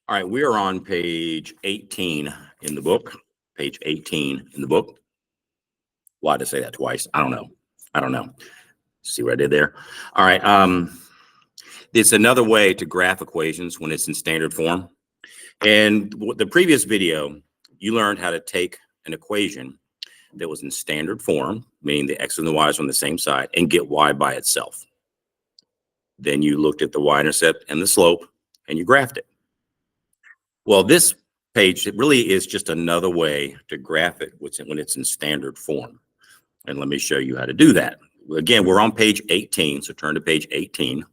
All right, we are on page 18 in the book. Page 18 in the book. Why did I say that twice? I don't know. See what I did there? All right. It's another way to graph equations when it's in standard form. And the previous video, you learned how to take an equation that was in standard form, meaning the x and the y's on the same side, and get y by itself. Then you looked at the y-intercept and the slope, and you graphed it. Well, this page, it really is just another way to graph it when it's in standard form. And let me show you how to do that. Again, we're on page 18, so turn to page 18.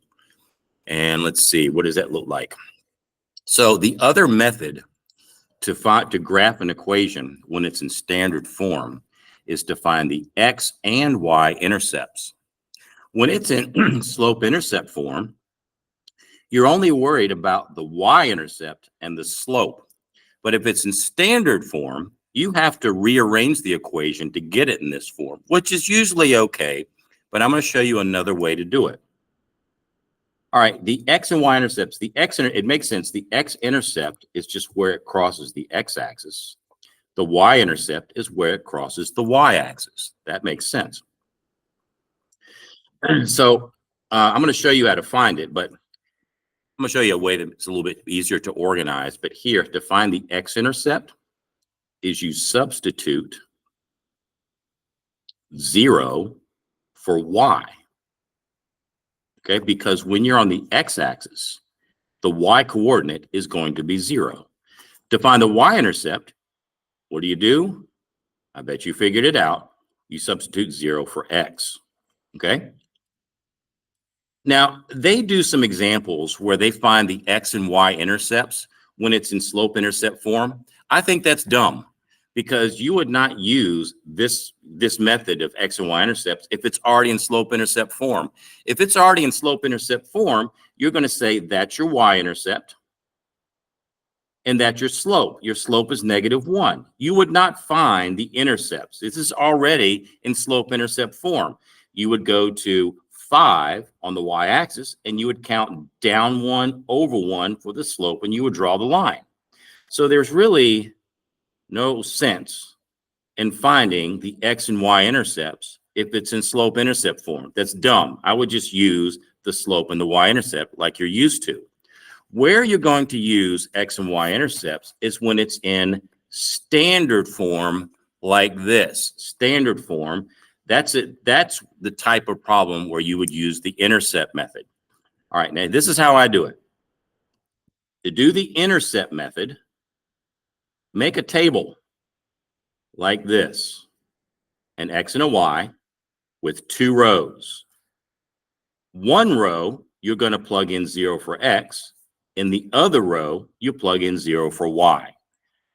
And let's see, what does that look like? So the other method to graph an equation when it's in standard form is to find the x and y intercepts. When it's in slope-intercept form, you're only worried about the y-intercept and the slope. But if it's in standard form, you have to rearrange the equation to get it in this form, which is usually okay, but I'm going to show you another way to do it. All right, the x and y intercepts, it makes sense. The x-intercept is just where it crosses the x-axis. The y-intercept is where it crosses the y-axis. That makes sense. So I'm going to show you how to find it, but I'm going to show you a way that's a little bit easier to organize. But here, to find the x-intercept is you substitute 0 for y. Okay, because when you're on the x-axis, the y-coordinate is going to be 0. To find the y-intercept, what do? I bet you figured it out. You substitute 0 for x. Okay? Now, they do some examples where they find the x and y intercepts when it's in slope-intercept form. I think that's dumb because you would not use this method of x and y intercepts if it's already in slope-intercept form. If it's already in slope-intercept form, you're going to say that's your y-intercept and that's your slope. Your slope is -1. You would not find the intercepts. This is already in slope-intercept form. You would go to 5 on the y-axis, and you would count down 1 over 1 for the slope, and you would draw the line. So there's really no sense in finding the x and y intercepts if it's in slope-intercept form. That's dumb. I would just use the slope and the y-intercept like you're used to. Where you're going to use x and y intercepts is when it's in standard form like this. Standard form. That's it. That's the type of problem where you would use the intercept method. All right, now this is how I do it. To do the intercept method, make a table like this, an x and a y with 2 rows. One row, you're going to plug in 0 for x. In the other row, you plug in 0 for y.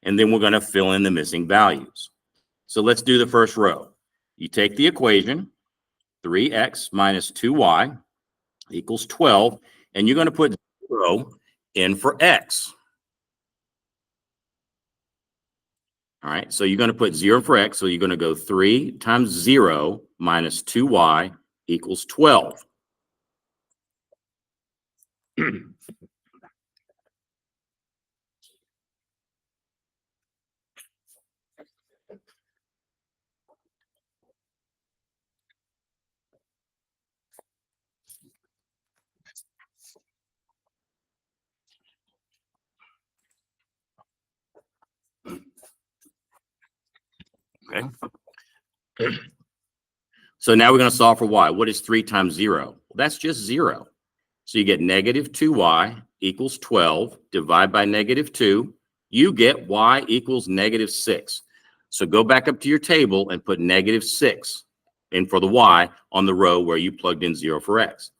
And then we're going to fill in the missing values. So let's do the first row. You take the equation, 3x minus 2y equals 12, and you're going to put 0 in for x. All right, so you're going to put 0 for x, so you're going to go 3 times 0 minus 2y equals 12. Okay. So now we're going to solve for y. What is 3 times 0? Well, that's just 0. So you get -2y equals 12. Divide by -2. You get y equals -6. So go back up to your table and put -6 in for the y on the row where you plugged in 0 for x.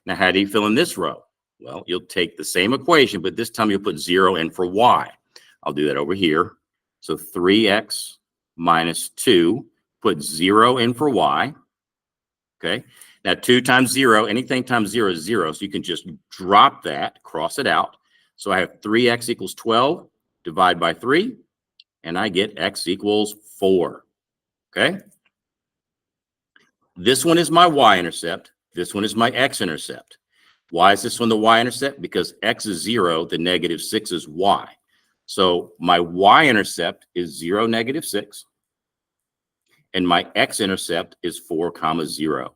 Now, how do you fill in this row? Well, you'll take the same equation, but this time you'll put 0 in for y. I'll do that over here. So 3x minus 2, put 0 in for y. Okay. Now 2 times 0, anything times 0 is 0. So you can just drop that, cross it out. So I have 3x equals 12, divide by 3, and I get x equals 4. Okay. This one is my y-intercept. This one is my x-intercept. Why is this one the y-intercept? Because x is 0, the negative 6 is y. So my y-intercept is 0, negative 6, and my x-intercept is 4, 0.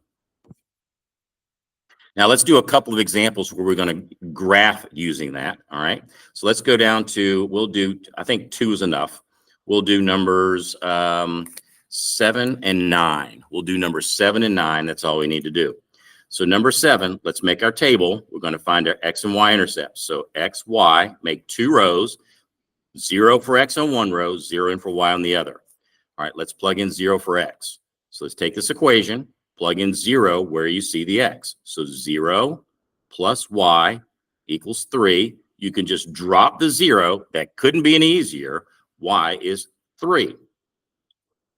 Now let's do a couple of examples where we're going to graph using that, all right? So let's go down to, we'll do, I think 2 is enough. We'll do numbers 7 and 9. We'll do numbers 7 and 9. That's all we need to do. So number 7, let's make our table. We're going to find our x and y intercepts. So x, y, make 2 rows, 0 for x on one row, 0 in for y on the other. All right, let's plug in 0 for x. So let's take this equation, plug in 0 where you see the x. So 0 plus y equals 3. You can just drop the 0. That couldn't be any easier. Y is 3.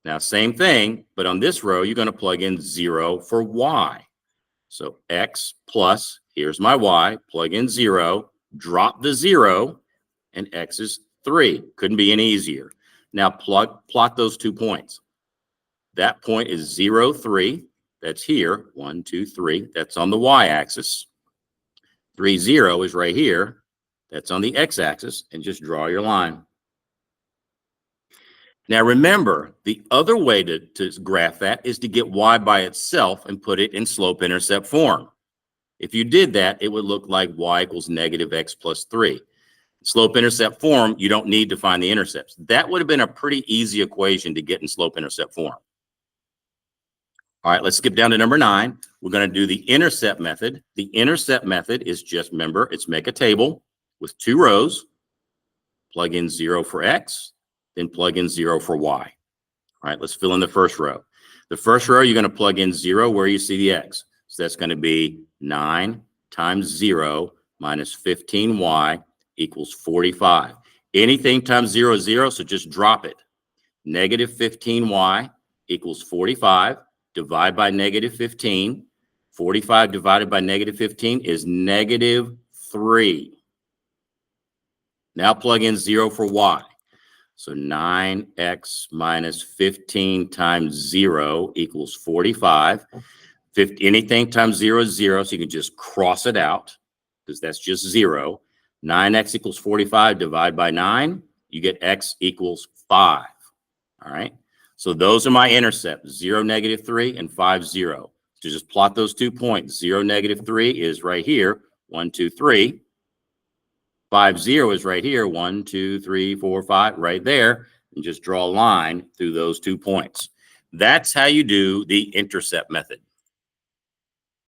Now, same thing, but on this row, you're going to plug in 0 for y. So x plus, here's my y, plug in 0, drop the 0, and x is 3. Couldn't be any easier. Now plot those 2 points. That point is 0, 3. That's here. 1, 2, 3. That's on the y-axis. 3, 0 is right here. That's on the x-axis. And just draw your line. Now remember, the other way to graph that is to get y by itself and put it in slope-intercept form. If you did that, it would look like y equals negative x plus 3. Slope-intercept form, you don't need to find the intercepts. That would have been a pretty easy equation to get in slope-intercept form. All right, let's skip down to number 9. We're going to do the intercept method. The intercept method is just, remember, it's make a table with 2 rows, plug in 0 for x, then plug in 0 for y. All right, let's fill in the first row. The first row, you're going to plug in 0 where you see the x. So that's going to be 9 times 0 minus 15y equals 45. Anything times 0 is 0, so just drop it. Negative 15y equals 45. Divide by negative 15. 45 divided by negative 15 is negative 3. Now plug in 0 for y. So 9x minus 15 times 0 equals 45. Anything times 0 is 0, so you can just cross it out because that's just 0. 9x equals 45, divide by 9, you get x equals 5. All right, so those are my intercepts, 0, negative 3, and 5, 0. So just plot those 2 points. 0, negative 3 is right here, 1, 2, 3. 5, 0 is right here, 1, 2, 3, 4, 5, right there, and just draw a line through those 2 points. That's how you do the intercept method.